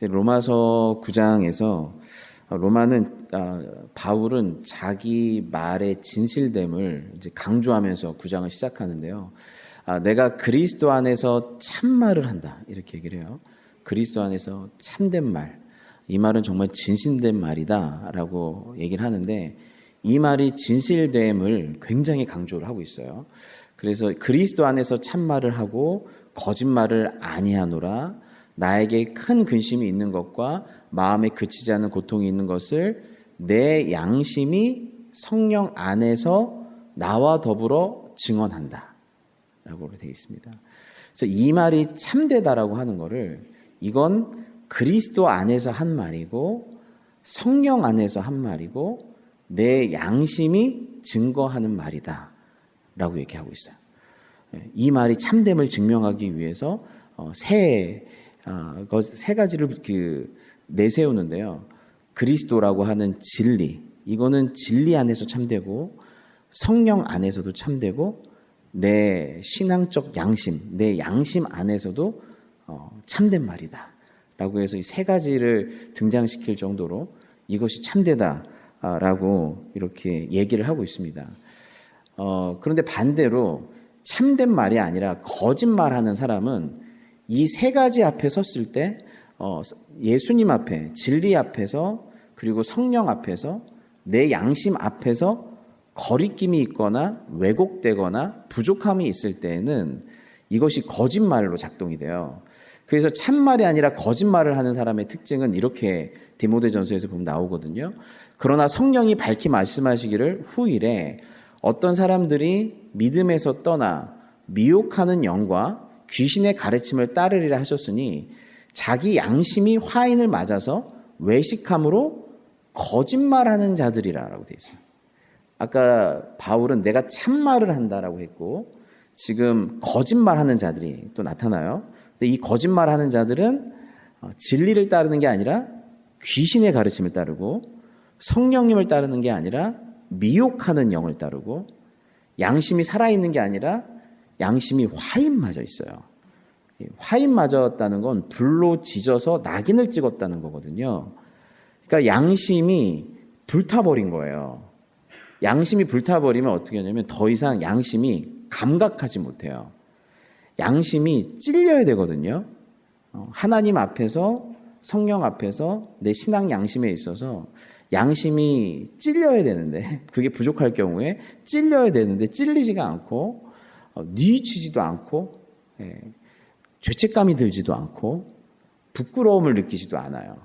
로마서 9장에서 바울은 자기 말의 진실됨을 이제 강조하면서 9장을 시작하는데요. 내가 그리스도 안에서 참말을 한다, 이렇게 얘기를 해요. 그리스도 안에서 참된 말, 이 말은 정말 진실된 말이다라고 얘기를 하는데, 이 말이 진실됨을 굉장히 강조를 하고 있어요. 그래서 그리스도 안에서 참말을 하고 거짓말을 아니하노라. 나에게 큰 근심이 있는 것과 마음에 그치지 않는 고통이 있는 것을 내 양심이 성령 안에서 나와 더불어 증언한다 라고 되어 있습니다. 그래서 이 말이 참되다라고 하는 거를, 이건 그리스도 안에서 한 말이고 성령 안에서 한 말이고 내 양심이 증거하는 말이다 라고 얘기하고 있어요. 이 말이 참됨을 증명하기 위해서 세 가지를 내세우는데요. 그리스도라고 하는 진리, 이거는 진리 안에서 참되고 성령 안에서도 참되고 내 신앙적 양심, 내 양심 안에서도 참된 말이다 라고 해서 이 세 가지를 등장시킬 정도로 이것이 참되다라고 이렇게 얘기를 하고 있습니다. 그런데 반대로 참된 말이 아니라 거짓말하는 사람은 이 세 가지 앞에 섰을 때 예수님 앞에, 진리 앞에서, 그리고 성령 앞에서, 내 양심 앞에서 거리낌이 있거나 왜곡되거나 부족함이 있을 때에는 이것이 거짓말로 작동이 돼요. 그래서 참말이 아니라 거짓말을 하는 사람의 특징은 이렇게 디모데전서에서 보면 나오거든요. 그러나 성령이 밝히 말씀하시기를 후일에 어떤 사람들이 믿음에서 떠나 미혹하는 영과 귀신의 가르침을 따르리라 하셨으니 자기 양심이 화인을 맞아서 외식함으로 거짓말하는 자들이라고 되어 있어요. 아까 바울은 내가 참말을 한다라고 했고, 지금 거짓말하는 자들이 또 나타나요. 근데 이 거짓말하는 자들은 진리를 따르는 게 아니라 귀신의 가르침을 따르고, 성령님을 따르는 게 아니라 미혹하는 영을 따르고, 양심이 살아있는 게 아니라 양심이 화인 맞아 있어요. 화인 맞았다는 건 불로 지져서 낙인을 찍었다는 거거든요. 그러니까 양심이 불타버린 거예요. 양심이 불타버리면 어떻게 하냐면 더 이상 양심이 감각하지 못해요. 양심이 찔려야 되거든요. 하나님 앞에서, 성령 앞에서 내 신앙 양심에 있어서 양심이 찔려야 되는데, 그게 부족할 경우에 찔려야 되는데 찔리지가 않고 뉘치지도 않고 죄책감이 들지도 않고 부끄러움을 느끼지도 않아요.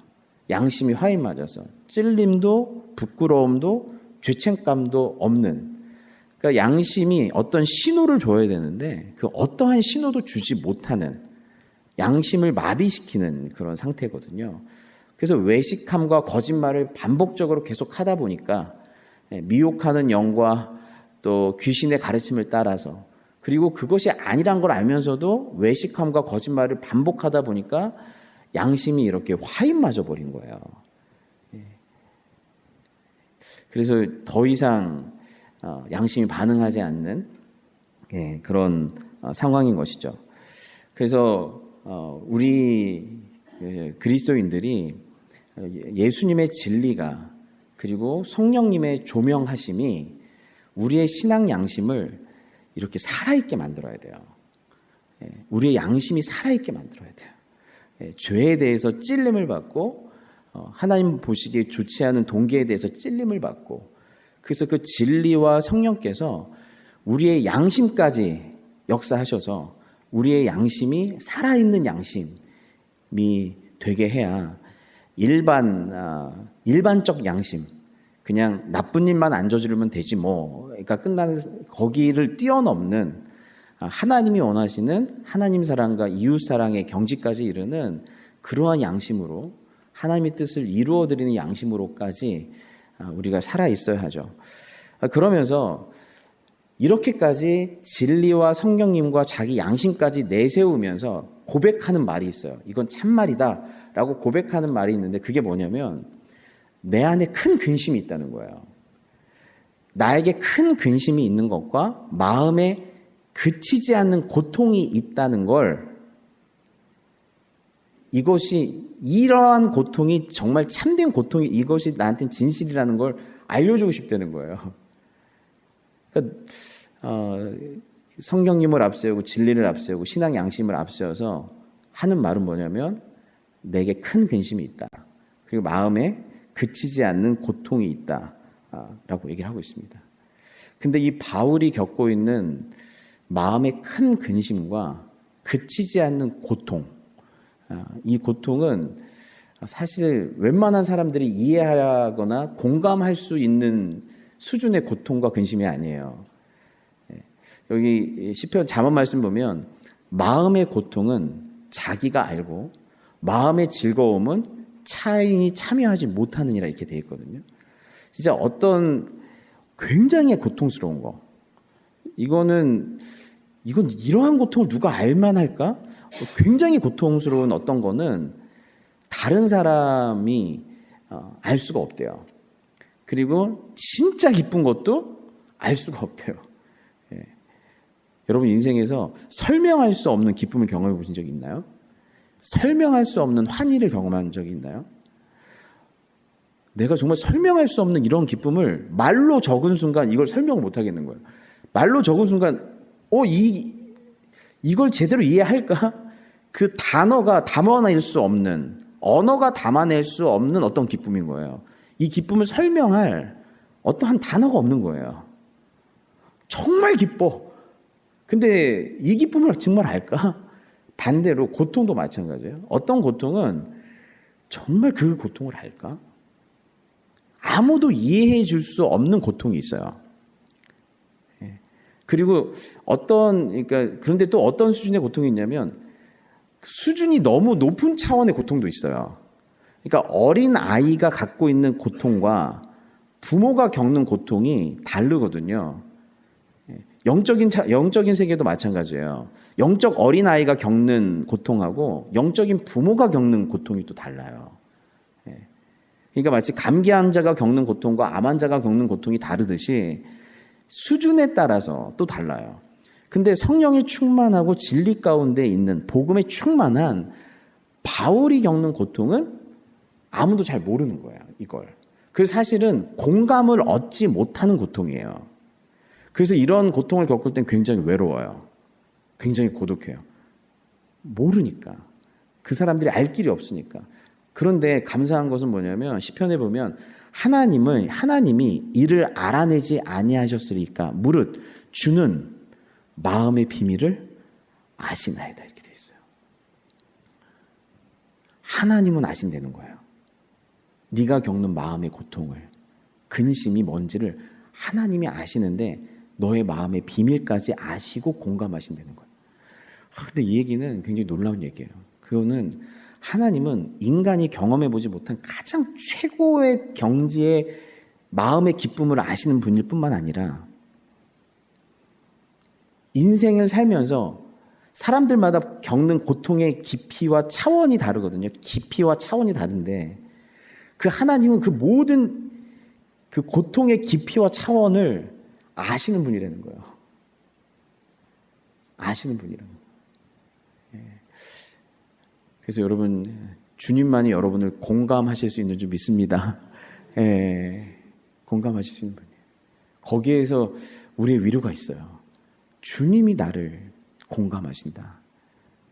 양심이 화인 맞아서 찔림도 부끄러움도 죄책감도 없는, 그러니까 양심이 어떤 신호를 줘야 되는데 그 어떠한 신호도 주지 못하는, 양심을 마비시키는 그런 상태거든요. 그래서 외식함과 거짓말을 반복적으로 계속 하다 보니까 미혹하는 영과 또 귀신의 가르침을 따라서, 그리고 그것이 아니란 걸 알면서도 외식함과 거짓말을 반복하다 보니까 양심이 이렇게 화인 맞아 버린 거예요. 그래서 더 이상 양심이 반응하지 않는 그런 상황인 것이죠. 그래서 우리 그리스도인들이 예수님의 진리가, 그리고 성령님의 조명하심이 우리의 신앙 양심을 이렇게 살아있게 만들어야 돼요. 우리의 양심이 살아있게 만들어야 돼요. 죄에 대해서 찔림을 받고, 하나님 보시기에 좋지 않은 동기에 대해서 찔림을 받고, 그래서 그 진리와 성령께서 우리의 양심까지 역사하셔서 우리의 양심이 살아있는 양심이 되게 해야 일반적 양심, 그냥 나쁜 일만 안 저지르면 되지 뭐, 그러니까 끝나는, 거기를 뛰어넘는 하나님이 원하시는 하나님 사랑과 이웃 사랑의 경지까지 이르는 그러한 양심으로, 하나님의 뜻을 이루어드리는 양심으로까지 우리가 살아 있어야 하죠. 그러면서 이렇게까지 진리와 성령님과 자기 양심까지 내세우면서 고백하는 말이 있어요. 이건 참말이다 라고 고백하는 말이 있는데, 그게 뭐냐면 내 안에 큰 근심이 있다는 거예요. 나에게 큰 근심이 있는 것과 마음에 그치지 않는 고통이 있다는 걸 이것이 이러한 고통이 정말 참된 고통이 이것이 나한테는 진실이라는 걸 알려주고 싶다는 거예요. 그러니까 성경님을 앞세우고 진리를 앞세우고 신앙 양심을 앞세워서 하는 말은 뭐냐면 내게 큰 근심이 있다. 그리고 마음에 그치지 않는 고통이 있다. 라고 얘기를 하고 있습니다. 근데 이 바울이 겪고 있는 마음의 큰 근심과 그치지 않는 고통, 이 고통은 사실 웬만한 사람들이 이해하거나 공감할 수 있는 수준의 고통과 근심이 아니에요. 여기 시편 잠언 말씀 보면 마음의 고통은 자기가 알고 마음의 즐거움은 타인이 참여하지 못하느니라 이렇게 되어 있거든요. 진짜 어떤 굉장히 고통스러운 거, 이건 이러한 고통을 누가 알만할까? 굉장히 고통스러운 어떤 거는 다른 사람이 알 수가 없대요. 그리고 진짜 기쁜 것도 알 수가 없대요. 예. 여러분 인생에서 설명할 수 없는 기쁨을 경험해 보신 적이 있나요? 설명할 수 없는 환희를 경험한 적이 있나요? 내가 정말 설명할 수 없는 이런 기쁨을 말로 적은 순간 이걸 설명을 못 하겠는 거예요. 말로 적은 순간 이걸 제대로 이해할까? 그 단어가 담아낼 수 없는, 언어가 담아낼 수 없는 어떤 기쁨인 거예요. 이 기쁨을 설명할 어떠한 단어가 없는 거예요. 정말 기뻐. 근데 이 기쁨을 정말 알까? 반대로 고통도 마찬가지예요. 어떤 고통은 정말 그 고통을 알까? 아무도 이해해 줄 수 없는 고통이 있어요. 그리고 그런데 또 어떤 수준의 고통이 있냐면 수준이 너무 높은 차원의 고통도 있어요. 그러니까 어린 아이가 갖고 있는 고통과 부모가 겪는 고통이 다르거든요. 영적인 세계도 마찬가지예요. 영적 어린 아이가 겪는 고통하고 영적인 부모가 겪는 고통이 또 달라요. 그러니까 마치 감기 환자가 겪는 고통과 암 환자가 겪는 고통이 다르듯이 수준에 따라서 또 달라요. 근데 성령이 충만하고 진리 가운데 있는 복음에 충만한 바울이 겪는 고통은 아무도 잘 모르는 거예요. 이걸. 그래서 사실은 공감을 얻지 못하는 고통이에요. 그래서 이런 고통을 겪을 땐 굉장히 외로워요. 굉장히 고독해요. 모르니까. 그 사람들이 알 길이 없으니까. 그런데 감사한 것은 뭐냐면 시편에 보면 하나님이 이를 알아내지 아니하셨으리까 무릇 주는 마음의 비밀을 아시나이다 이렇게 돼 있어요. 하나님은 아신다는 거예요. 네가 겪는 마음의 고통을, 근심이 뭔지를 하나님이 아시는데 너의 마음의 비밀까지 아시고 공감하신다는 거예요. 근데 이 얘기는 굉장히 놀라운 얘기예요. 그거는 하나님은 인간이 경험해보지 못한 가장 최고의 경지의 마음의 기쁨을 아시는 분일 뿐만 아니라 인생을 살면서 사람들마다 겪는 고통의 깊이와 차원이 다르거든요. 깊이와 차원이 다른데 그 하나님은 그 모든 그 고통의 깊이와 차원을 아시는 분이라는 거예요. 아시는 분이라는 거예요. 그래서 여러분 주님만이 여러분을 공감하실 수 있는 줄 믿습니다. 공감하실 수 있는 분이에요. 거기에서 우리의 위로가 있어요. 주님이 나를 공감하신다.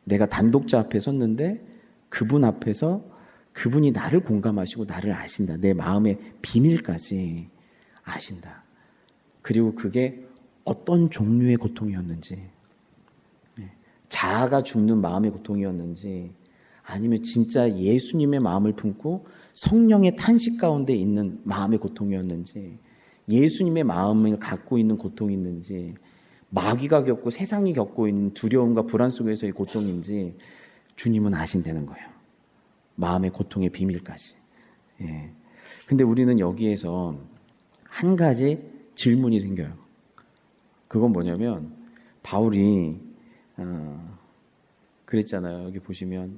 내가 단독자 앞에 섰는데 그분 앞에서 그분이 나를 공감하시고 나를 아신다. 내 마음의 비밀까지 아신다. 그리고 그게 어떤 종류의 고통이었는지, 자아가 죽는 마음의 고통이었는지, 아니면 진짜 예수님의 마음을 품고 성령의 탄식 가운데 있는 마음의 고통이었는지, 예수님의 마음을 갖고 있는 고통이 있는지, 마귀가 겪고 세상이 겪고 있는 두려움과 불안 속에서의 고통인지 주님은 아신다는 거예요. 마음의 고통의 비밀까지. 근데 우리는 여기에서 한 가지 질문이 생겨요. 그건 뭐냐면 바울이 그랬잖아요. 여기 보시면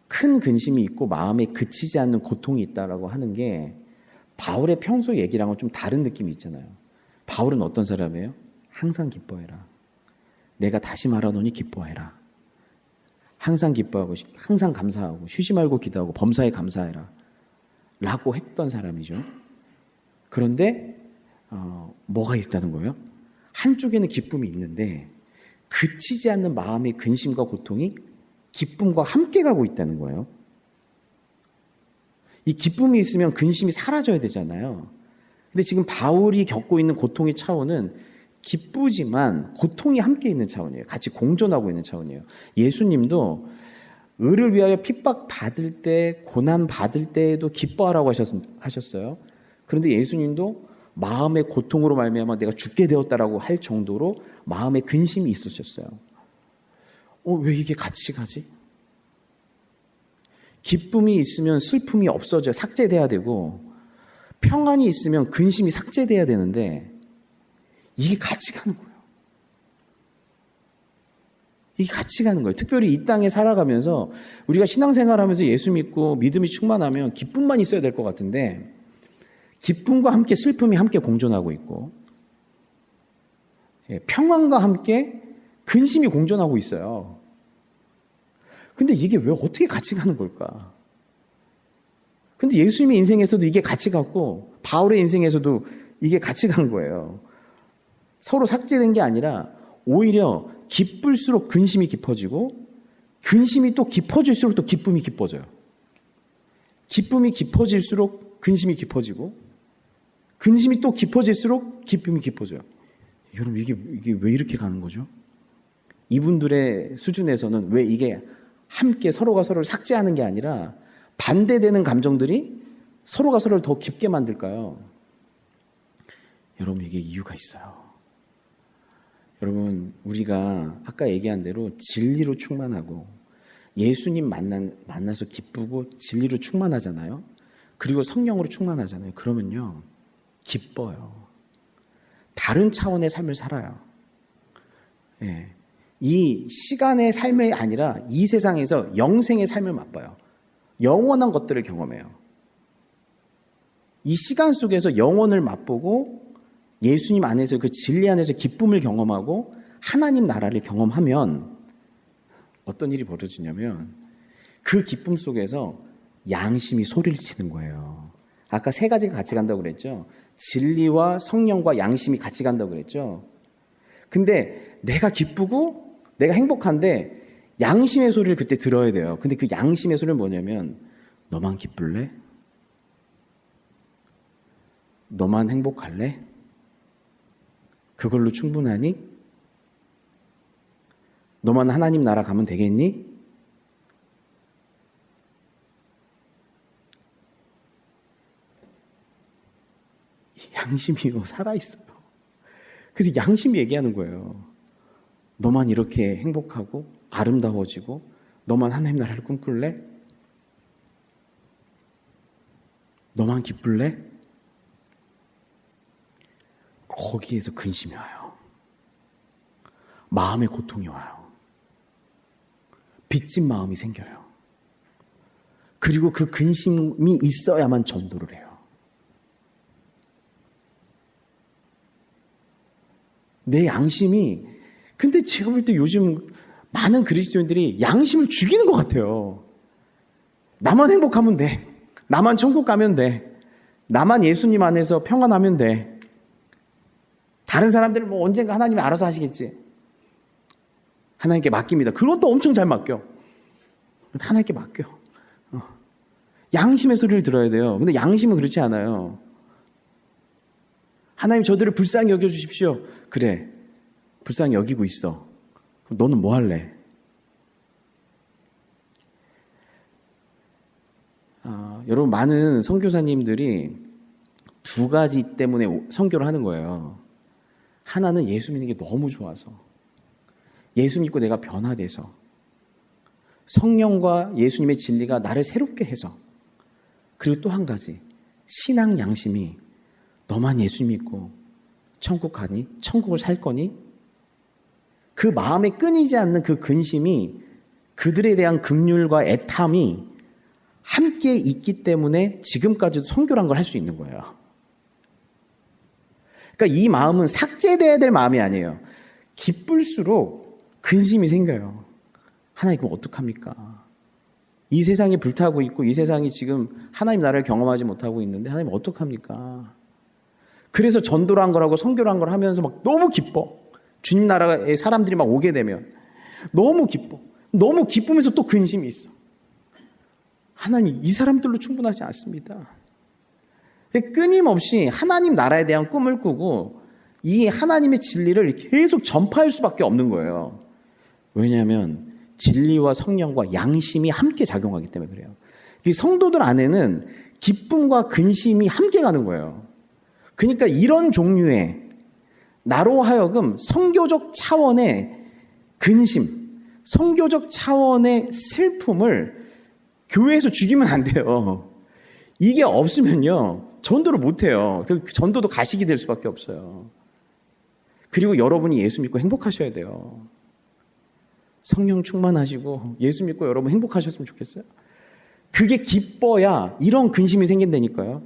큰 근심이 있고 마음에 그치지 않는 고통이 있다라고 하는 게 바울의 평소 얘기랑은 좀 다른 느낌이 있잖아요. 바울은 어떤 사람이에요? 항상 기뻐해라. 내가 다시 말하노니 기뻐해라. 항상 기뻐하고 항상 감사하고 쉬지 말고 기도하고 범사에 감사해라 라고 했던 사람이죠. 그런데 뭐가 있다는 거예요? 한쪽에는 기쁨이 있는데 그치지 않는 마음의 근심과 고통이 기쁨과 함께 가고 있다는 거예요. 이 기쁨이 있으면 근심이 사라져야 되잖아요. 근데 지금 바울이 겪고 있는 고통의 차원은 기쁘지만 고통이 함께 있는 차원이에요. 같이 공존하고 있는 차원이에요. 예수님도 의를 위하여 핍박 받을 때, 고난 받을 때에도 기뻐하라고 하셨어요. 그런데 예수님도 마음의 고통으로 말미암아 내가 죽게 되었다라고 할 정도로 마음의 근심이 있으셨어요. 왜 이게 같이 가지? 기쁨이 있으면 슬픔이 없어져요. 삭제돼야 되고 평안이 있으면 근심이 삭제돼야 되는데 이게 같이 가는 거예요. 이게 같이 가는 거예요. 특별히 이 땅에 살아가면서 우리가 신앙생활하면서 예수 믿고 믿음이 충만하면 기쁨만 있어야 될 것 같은데 기쁨과 함께 슬픔이 함께 공존하고 있고 평안과 함께 근심이 공존하고 있어요. 근데 이게 왜 어떻게 같이 가는 걸까? 근데 예수님의 인생에서도 이게 같이 갔고 바울의 인생에서도 이게 같이 간 거예요. 서로 삭제된 게 아니라 오히려 기쁠수록 근심이 깊어지고 근심이 또 깊어질수록 또 기쁨이 깊어져요. 기쁨이 깊어질수록 근심이 깊어지고 근심이 또 깊어질수록 기쁨이 깊어져요. 여러분 이게 왜 이렇게 가는 거죠? 이분들의 수준에서는 왜 이게 함께 서로가 서로를 삭제하는 게 아니라 반대되는 감정들이 서로가 서로를 더 깊게 만들까요? 여러분 이게 이유가 있어요. 여러분 우리가 아까 얘기한 대로 진리로 충만하고 예수님 만나서 기쁘고 진리로 충만하잖아요. 그리고 성령으로 충만하잖아요. 그러면요 기뻐요. 다른 차원의 삶을 살아요. 예. 이 시간의 삶이 아니라 이 세상에서 영생의 삶을 맛봐요. 영원한 것들을 경험해요. 이 시간 속에서 영혼을 맛보고 예수님 안에서 그 진리 안에서 기쁨을 경험하고 하나님 나라를 경험하면 어떤 일이 벌어지냐면 그 기쁨 속에서 양심이 소리를 치는 거예요. 아까 세 가지가 같이 간다고 그랬죠. 진리와 성령과 양심이 같이 간다고 그랬죠. 근데 내가 기쁘고 내가 행복한데 양심의 소리를 그때 들어야 돼요. 근데 그 양심의 소리는 뭐냐면 너만 기쁠래? 너만 행복할래? 그걸로 충분하니? 너만 하나님 나라 가면 되겠니? 양심이 살아있어요. 그래서 양심이 얘기하는 거예요. 너만 이렇게 행복하고 아름다워지고 너만 하나님 나라를 꿈꿀래? 너만 기쁠래? 거기에서 근심이 와요. 마음의 고통이 와요. 빚진 마음이 생겨요. 그리고 그 근심이 있어야만 전도를 해요. 내 양심이, 근데 제가 볼 때 요즘 많은 그리스도인들이 양심을 죽이는 것 같아요. 나만 행복하면 돼. 나만 천국 가면 돼. 나만 예수님 안에서 평안하면 돼. 다른 사람들은 뭐 언젠가 하나님이 알아서 하시겠지. 하나님께 맡깁니다. 그건 또 엄청 잘 맡겨. 하나님께 맡겨. 양심의 소리를 들어야 돼요. 근데 양심은 그렇지 않아요. 하나님 저들을 불쌍히 여겨주십시오. 그래, 불쌍히 여기고 있어. 그럼 너는 뭐 할래? 여러분 많은 선교사님들이 두 가지 때문에 선교를 하는 거예요. 하나는 예수 믿는 게 너무 좋아서, 예수 믿고 내가 변화돼서, 성령과 예수님의 진리가 나를 새롭게 해서, 그리고 또 한 가지 신앙 양심이 너만 예수 믿고 천국 가니? 천국을 살 거니? 그 마음에 끊이지 않는 그 근심이, 그들에 대한 긍휼과 애탐이 함께 있기 때문에 지금까지도 선교란 걸 할 수 있는 거예요. 그러니까 이 마음은 삭제돼야 될 마음이 아니에요. 기쁠수록 근심이 생겨요. 하나님 그럼 어떡합니까? 이 세상이 불타고 있고 이 세상이 지금 하나님 나라를 경험하지 못하고 있는데 하나님 어떡합니까? 그래서 전도를 한 거라고 선교를 한 걸 하면서 막 너무 기뻐. 주님 나라에 사람들이 막 오게 되면 너무 기뻐. 너무 기쁘면서 또 근심이 있어. 하나님 이 사람들로 충분하지 않습니다. 끊임없이 하나님 나라에 대한 꿈을 꾸고 이 하나님의 진리를 계속 전파할 수밖에 없는 거예요. 왜냐하면 진리와 성령과 양심이 함께 작용하기 때문에 그래요. 이 성도들 안에는 기쁨과 근심이 함께 가는 거예요. 그러니까 이런 종류의 나로 하여금 선교적 차원의 근심, 선교적 차원의 슬픔을 교회에서 죽이면 안 돼요. 이게 없으면요 전도를 못 해요. 전도도 가식이 될 수밖에 없어요. 그리고 여러분이 예수 믿고 행복하셔야 돼요. 성령 충만하시고 예수 믿고 여러분 행복하셨으면 좋겠어요. 그게 기뻐야 이런 근심이 생긴다니까요.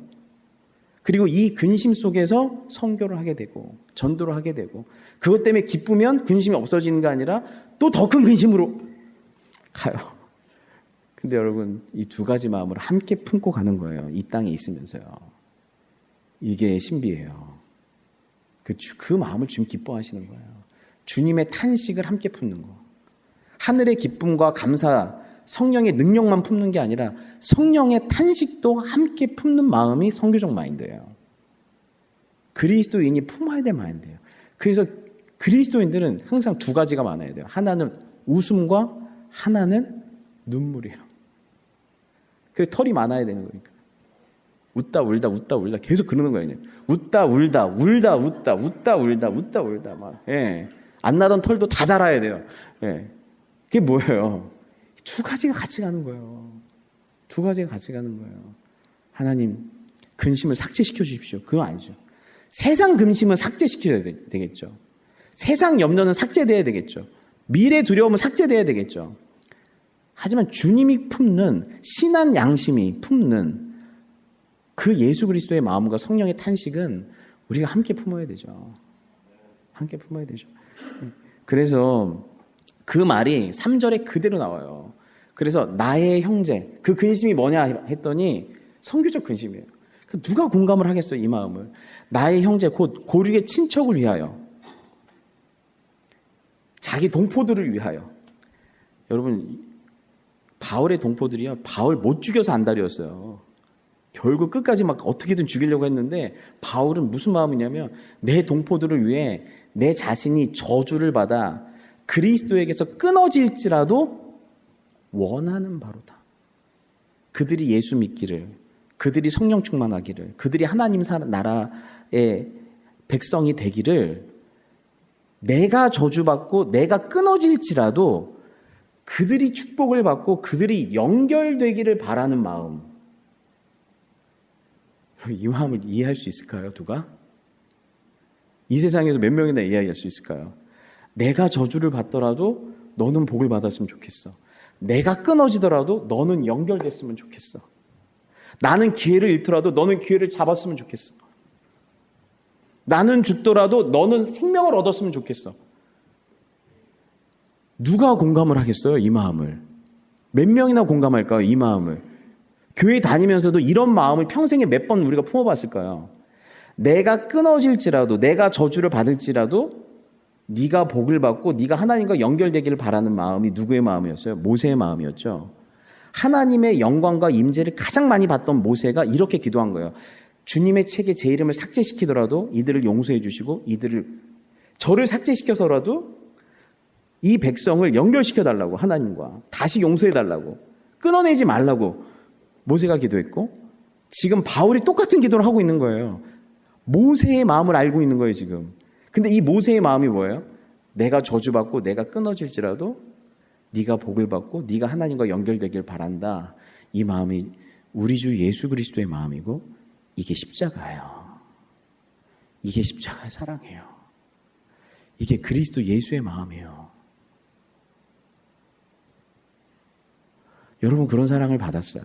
그리고 이 근심 속에서 선교를 하게 되고 전도를 하게 되고 그것 때문에 기쁘면 근심이 없어지는 게 아니라 또 더 큰 근심으로 가요. 근데 여러분 이 두 가지 마음을 함께 품고 가는 거예요. 이 땅에 있으면서요. 이게 신비예요. 그 마음을 주님 기뻐하시는 거예요. 주님의 탄식을 함께 품는 거. 하늘의 기쁨과 감사, 성령의 능력만 품는 게 아니라 성령의 탄식도 함께 품는 마음이 선교적 마인드예요. 그리스도인이 품어야 될 마인드예요. 그래서 그리스도인들은 항상 두 가지가 많아야 돼요. 하나는 웃음과 하나는 눈물이에요. 그래서 털이 많아야 되는 거니까. 웃다 울다 웃다 울다 계속 그러는 거예요. 웃다 울다 울다 웃다 웃다 울다 웃다 울다 막 안 나던 털도 다 자라야 돼요. 그게 뭐예요? 두 가지가 같이 가는 거예요. 두 가지가 같이 가는 거예요. 하나님 근심을 삭제시켜 주십시오. 그건 아니죠. 세상 근심은 삭제시켜야 되겠죠. 세상 염려는 삭제돼야 되겠죠. 미래 두려움은 삭제돼야 되겠죠. 하지만 주님이 품는 신한 양심이 품는 그 예수 그리스도의 마음과 성령의 탄식은 우리가 함께 품어야 되죠. 함께 품어야 되죠. 그래서 그 말이 3절에 그대로 나와요. 그래서 나의 형제, 그 근심이 뭐냐 했더니 선교적 근심이에요. 누가 공감을 하겠어요, 이 마음을. 나의 형제, 곧 고륙의 친척을 위하여, 자기 동포들을 위하여. 여러분, 바울의 동포들이요, 바울 못 죽여서 안달이었어요. 결국 끝까지 막 어떻게든 죽이려고 했는데 바울은 무슨 마음이냐면 내 동포들을 위해 내 자신이 저주를 받아 그리스도에게서 끊어질지라도 원하는 바로다. 그들이 예수 믿기를, 그들이 성령 충만하기를, 그들이 하나님 나라의 백성이 되기를, 내가 저주받고 내가 끊어질지라도 그들이 축복을 받고 그들이 연결되기를 바라는 마음. 이 마음을 이해할 수 있을까요, 누가? 이 세상에서 몇 명이나 이해할 수 있을까요? 내가 저주를 받더라도 너는 복을 받았으면 좋겠어. 내가 끊어지더라도 너는 연결됐으면 좋겠어. 나는 기회를 잃더라도 너는 기회를 잡았으면 좋겠어. 나는 죽더라도 너는 생명을 얻었으면 좋겠어. 누가 공감을 하겠어요, 이 마음을? 몇 명이나 공감할까요, 이 마음을? 교회 다니면서도 이런 마음을 평생에 몇 번 우리가 품어봤을까요? 내가 끊어질지라도, 내가 저주를 받을지라도 네가 복을 받고 네가 하나님과 연결되기를 바라는 마음이 누구의 마음이었어요? 모세의 마음이었죠. 하나님의 영광과 임재를 가장 많이 받던 모세가 이렇게 기도한 거예요. 주님의 책에 제 이름을 삭제시키더라도 이들을 용서해 주시고 저를 삭제시켜서라도 이 백성을 연결시켜 달라고, 하나님과 다시 용서해 달라고, 끊어내지 말라고 모세가 기도했고, 지금 바울이 똑같은 기도를 하고 있는 거예요. 모세의 마음을 알고 있는 거예요, 지금. 근데 이 모세의 마음이 뭐예요? 내가 저주받고 내가 끊어질지라도 네가 복을 받고 네가 하나님과 연결되길 바란다. 이 마음이 우리 주 예수 그리스도의 마음이고, 이게 십자가예요. 이게 십자가의 사랑이에요. 이게 그리스도 예수의 마음이에요. 여러분 그런 사랑을 받았어요.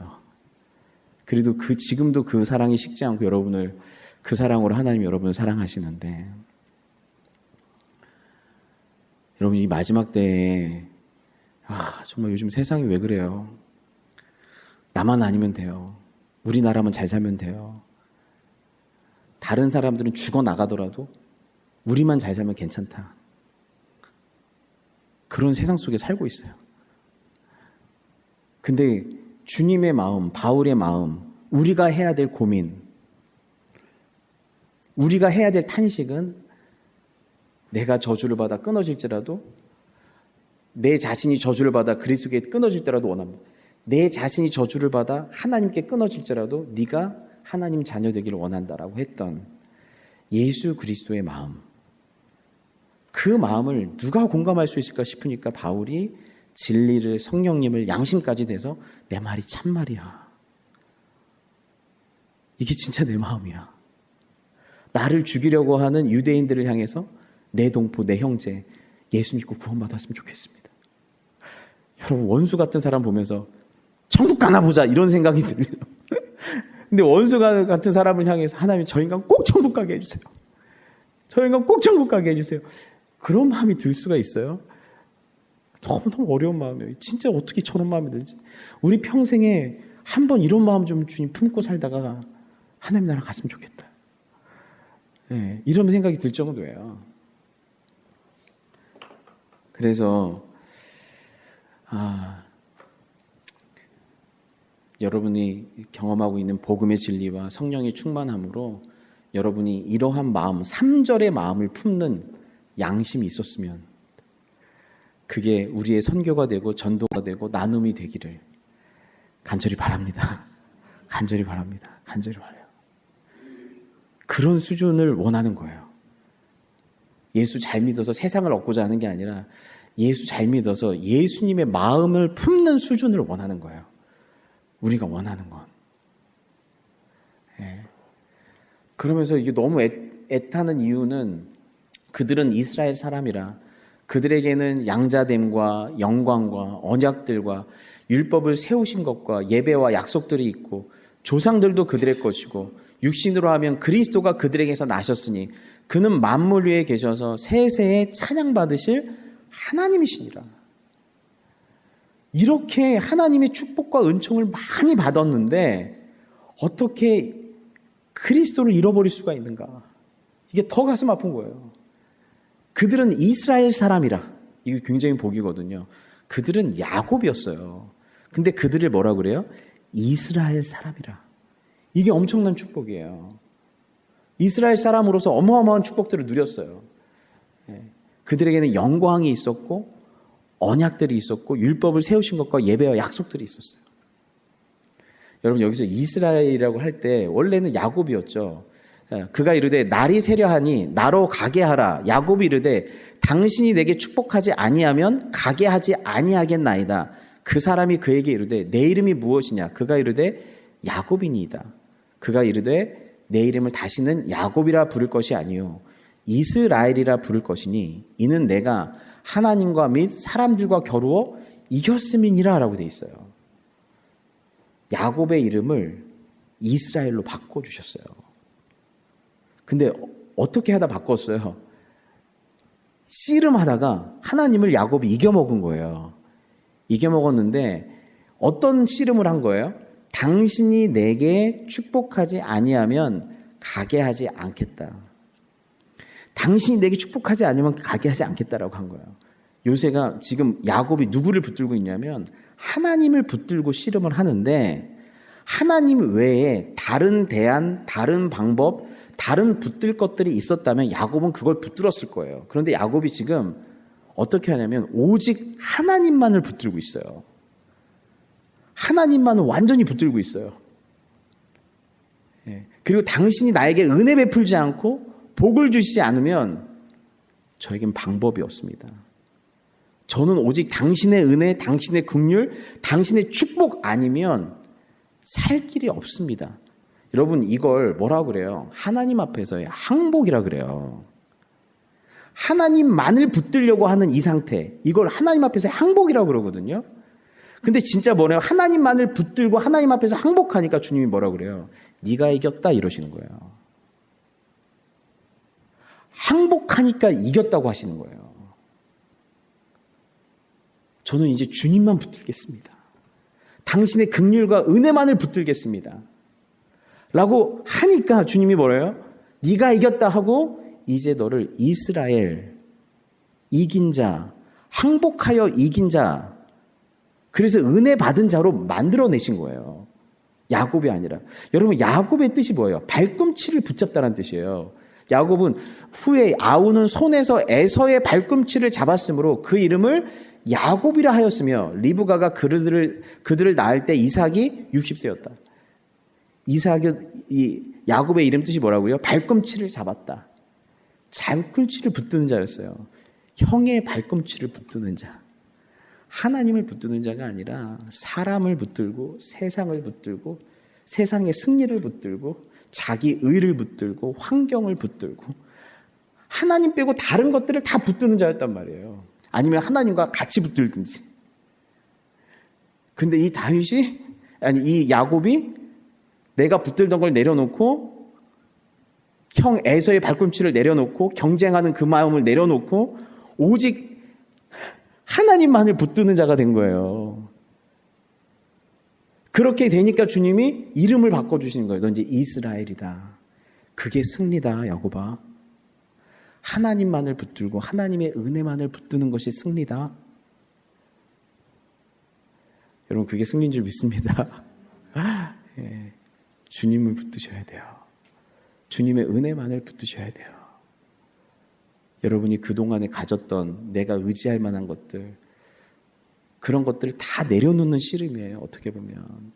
그래도 지금도 그 사랑이 식지 않고 여러분을 그 사랑으로 하나님 여러분을 정말 요즘 세상이 왜 그래요? 나만 아니면 돼요. 우리나라만 잘 살면 돼요. 다른 사람들은 죽어나가더라도 우리만 잘 살면 괜찮다. 그런 세상 속에 살고 있어요. 근데 주님의 마음, 바울의 마음, 우리가 해야 될 고민, 우리가 해야 될 탄식은 내가 저주를 받아 끊어질지라도, 내 자신이 저주를 받아 그리스도께 끊어질지라도 원합니다. 내 자신이 저주를 받아 하나님께 끊어질지라도 네가 하나님 자녀 되기를 원한다라고 했던 예수 그리스도의 마음, 그 마음을 누가 공감할 수 있을까 싶으니까 바울이 진리를, 성령님을, 양심까지 돼서 내 말이 참말이야. 이게 진짜 내 마음이야. 나를 죽이려고 하는 유대인들을 향해서 내 동포, 내 형제, 예수 믿고 구원받았으면 좋겠습니다. 여러분, 원수 같은 사람 보면서 천국 가나 보자 이런 생각이 들려요. 근데 원수 같은 사람을 향해서 하나님, 저 인간 꼭 천국 가게 해주세요. 저 인간 꼭 천국 가게 해주세요. 그런 마음이 들 수가 있어요. 너무너무 어려운 마음이에요. 진짜 어떻게 저런 마음이 들지? 우리 평생에 한번 이런 마음 좀 주님 품고 살다가 하나님 나라 갔으면 좋겠다. 네, 이런 생각이 들 정도예요. 그래서 여러분이 경험하고 있는 복음의 진리와 성령의 충만함으로 여러분이 이러한 마음, 3절의 마음을 품는 양심이 있었으면 그게 우리의 선교가 되고 전도가 되고 나눔이 되기를 간절히 바랍니다. 간절히 바랍니다. 간절히 바라요. 그런 수준을 원하는 거예요. 예수 잘 믿어서 세상을 얻고자 하는 게 아니라 예수 잘 믿어서 예수님의 마음을 품는 수준을 원하는 거예요. 우리가 원하는 건. 예. 그러면서 이게 너무 애타는 이유는 그들은 이스라엘 사람이라 그들에게는 양자됨과 영광과 언약들과 율법을 세우신 것과 예배와 약속들이 있고 조상들도 그들의 것이고 육신으로 하면 그리스도가 그들에게서 나셨으니 그는 만물 위에 계셔서 세세에 찬양받으실 하나님이시니라. 이렇게 하나님의 축복과 은총을 많이 받았는데 어떻게 그리스도를 잃어버릴 수가 있는가? 이게 더 가슴 아픈 거예요. 그들은 이스라엘 사람이라. 이게 굉장히 복이거든요. 그들은 야곱이었어요. 근데 그들을 뭐라 그래요? 이스라엘 사람이라. 이게 엄청난 축복이에요. 이스라엘 사람으로서 어마어마한 축복들을 누렸어요. 그들에게는 영광이 있었고 언약들이 있었고 율법을 세우신 것과 예배와 약속들이 있었어요. 여러분, 여기서 이스라엘이라고 할 때 원래는 야곱이었죠. 그가 이르되 날이 세려하니 나로 가게 하라. 야곱이 이르되 당신이 내게 축복하지 아니하면 가게 하지 아니하겠나이다. 그 사람이 그에게 이르되 내 이름이 무엇이냐? 그가 이르되 야곱이니이다. 그가 이르되 내 이름을 다시는 야곱이라 부를 것이 아니요 이스라엘이라 부를 것이니 이는 내가 하나님과 및 사람들과 겨루어 이겼음이니라 라고 돼 있어요. 야곱의 이름을 이스라엘로 바꿔주셨어요. 근데 어떻게 하다 바꿨어요? 씨름하다가 하나님을 야곱이 이겨먹은 거예요. 이겨먹었는데 어떤 씨름을 한 거예요? 당신이 내게 축복하지 아니하면 가게 하지 않겠다. 당신이 내게 축복하지 않으면 가게 하지 않겠다라고 한 거예요. 요새가 지금 야곱이 누구를 붙들고 있냐면 하나님을 붙들고 씨름을 하는데 하나님 외에 다른 대안, 다른 방법, 다른 붙들 것들이 있었다면 야곱은 그걸 붙들었을 거예요. 그런데 야곱이 지금 어떻게 하냐면 오직 하나님만을 붙들고 있어요. 하나님만을 완전히 붙들고 있어요. 그리고 당신이 나에게 은혜 베풀지 않고 복을 주시지 않으면 저에겐 방법이 없습니다. 저는 오직 당신의 은혜, 당신의 긍휼, 당신의 축복 아니면 살 길이 없습니다. 여러분, 이걸 뭐라고 그래요? 하나님 앞에서의 항복이라 그래요. 하나님만을 붙들려고 하는 이 상태, 이걸 하나님 앞에서의 항복이라고 그러거든요. 근데 진짜 뭐래요? 하나님만을 붙들고 하나님 앞에서 항복하니까 주님이 뭐라고 그래요? 네가 이겼다 이러시는 거예요. 항복하니까 이겼다고 하시는 거예요. 저는 이제 주님만 붙들겠습니다. 당신의 긍휼과 은혜만을 붙들겠습니다. 라고 하니까 주님이 뭐래요? 네가 이겼다 하고 이제 너를 이스라엘, 이긴 자, 항복하여 이긴 자, 그래서 은혜 받은 자로 만들어내신 거예요. 야곱이 아니라. 여러분, 야곱의 뜻이 뭐예요? 발꿈치를 붙잡다라는 뜻이에요. 야곱은 후에 아우는 손에서 에서의 발꿈치를 잡았으므로 그 이름을 야곱이라 하였으며, 리브가가 그들을 낳을 때 이삭이 60세였다. 이 야곱의 이름 뜻이 뭐라고요? 발꿈치를 잡았다. 발꿈치를 붙드는 자였어요. 형의 발꿈치를 붙드는 자. 하나님을 붙드는 자가 아니라 사람을 붙들고 세상을 붙들고 세상의 승리를 붙들고 자기 의를 붙들고 환경을 붙들고 하나님 빼고 다른 것들을 다 붙드는 자였단 말이에요. 아니면 하나님과 같이 붙들든지. 근데 이 야곱이 내가 붙들던 걸 내려놓고 형 에서의 발꿈치를 내려놓고 경쟁하는 그 마음을 내려놓고 오직 하나님만을 붙드는 자가 된 거예요. 그렇게 되니까 주님이 이름을 바꿔주시는 거예요. 너 이제 이스라엘이다. 그게 승리다, 야곱아. 하나님만을 붙들고 하나님의 은혜만을 붙드는 것이 승리다. 여러분, 그게 승리인 줄 믿습니다. 예, 주님을 붙드셔야 돼요. 주님의 은혜만을 붙드셔야 돼요. 여러분이 그동안에 가졌던 내가 의지할 만한 것들, 그런 것들을 다 내려놓는 씨름이에요, 어떻게 보면.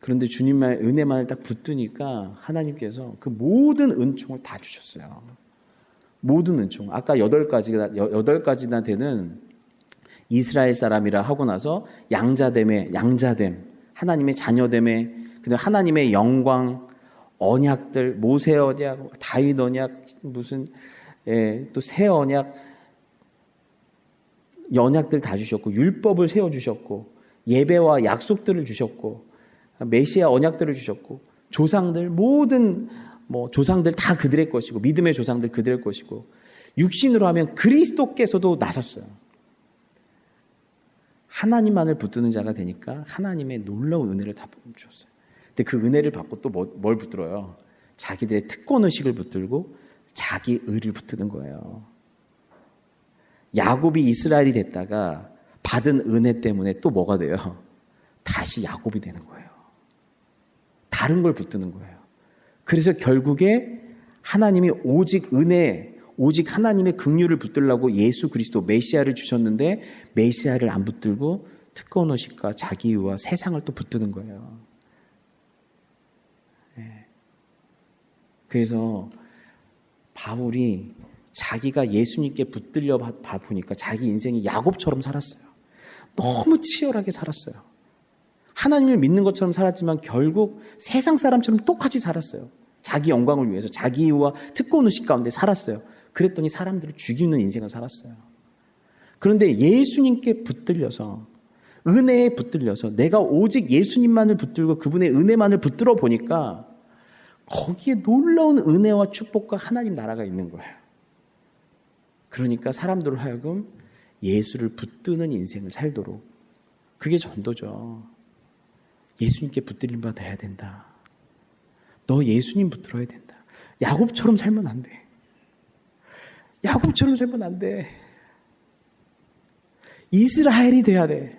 그런데 주님의 은혜만을 딱 붙드니까 하나님께서 그 모든 은총을 다 주셨어요. 모든 은총. 아까 8가지나 되는 이스라엘 사람이라 하고 나서 양자됨, 하나님의 자녀됨에, 그다음에 하나님의 영광, 언약들, 모세 언약, 다윗 언약, 또 새 언약, 언약들 다 주셨고, 율법을 세워주셨고, 예배와 약속들을 주셨고, 메시아 언약들을 주셨고, 조상들, 모든 조상들 다 그들의 것이고, 믿음의 조상들 그들의 것이고, 육신으로 하면 그리스도께서도 나섰어요. 하나님만을 붙드는 자가 되니까 하나님의 놀라운 은혜를 다 주셨어요. 근데 그 은혜를 받고 또 뭘 붙들어요? 자기들의 특권의식을 붙들고 자기 의를 붙드는 거예요. 야곱이 이스라엘이 됐다가 받은 은혜 때문에 또 뭐가 돼요? 다시 야곱이 되는 거예요. 다른 걸 붙드는 거예요. 그래서 결국에 하나님이 오직 은혜, 오직 하나님의 긍휼을 붙들려고 예수 그리스도 메시아를 주셨는데 메시아를 안 붙들고 특권의식과 자기의와 세상을 또 붙드는 거예요. 그래서 바울이 자기가 예수님께 붙들려 보니까 자기 인생이 야곱처럼 살았어요. 너무 치열하게 살았어요. 하나님을 믿는 것처럼 살았지만 결국 세상 사람처럼 똑같이 살았어요. 자기 영광을 위해서 자기와 특권의식 가운데 살았어요. 그랬더니 사람들을 죽이는 인생을 살았어요. 그런데 예수님께 붙들려서, 은혜에 붙들려서 내가 오직 예수님만을 붙들고 그분의 은혜만을 붙들어 보니까 거기에 놀라운 은혜와 축복과 하나님 나라가 있는 거예요. 그러니까 사람들을 하여금 예수를 붙드는 인생을 살도록, 그게 전도죠. 예수님께 붙들림 받아야 된다. 너 예수님 붙들어야 된다. 야곱처럼 살면 안 돼. 야곱처럼 살면 안 돼. 이스라엘이 돼야 돼.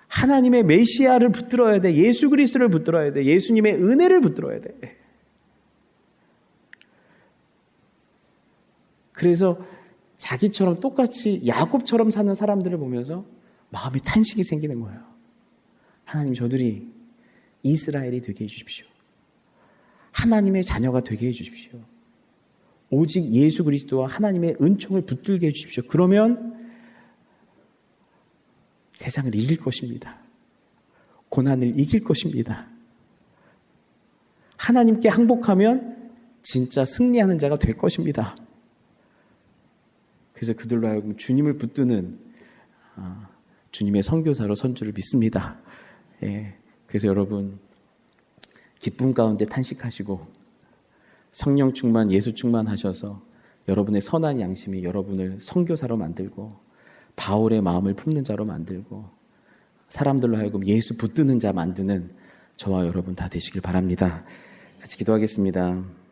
하나님의 메시아를 붙들어야 돼. 예수 그리스도를 붙들어야 돼. 예수님의 은혜를 붙들어야 돼. 그래서 자기처럼 똑같이 야곱처럼 사는 사람들을 보면서 마음에 탄식이 생기는 거예요. 하나님, 저들이 이스라엘이 되게 해주십시오. 하나님의 자녀가 되게 해주십시오. 오직 예수 그리스도와 하나님의 은총을 붙들게 해주십시오. 그러면 세상을 이길 것입니다. 고난을 이길 것입니다. 하나님께 항복하면 진짜 승리하는 자가 될 것입니다. 그래서 그들로 하여금 주님을 붙드는 주님의 선교사로 선주를 믿습니다. 예, 그래서 여러분 기쁨 가운데 탄식하시고 성령 충만, 예수 충만하셔서 여러분의 선한 양심이 여러분을 선교사로 만들고 바울의 마음을 품는 자로 만들고 사람들로 하여금 예수 붙드는 자 만드는 저와 여러분 다 되시길 바랍니다. 같이 기도하겠습니다.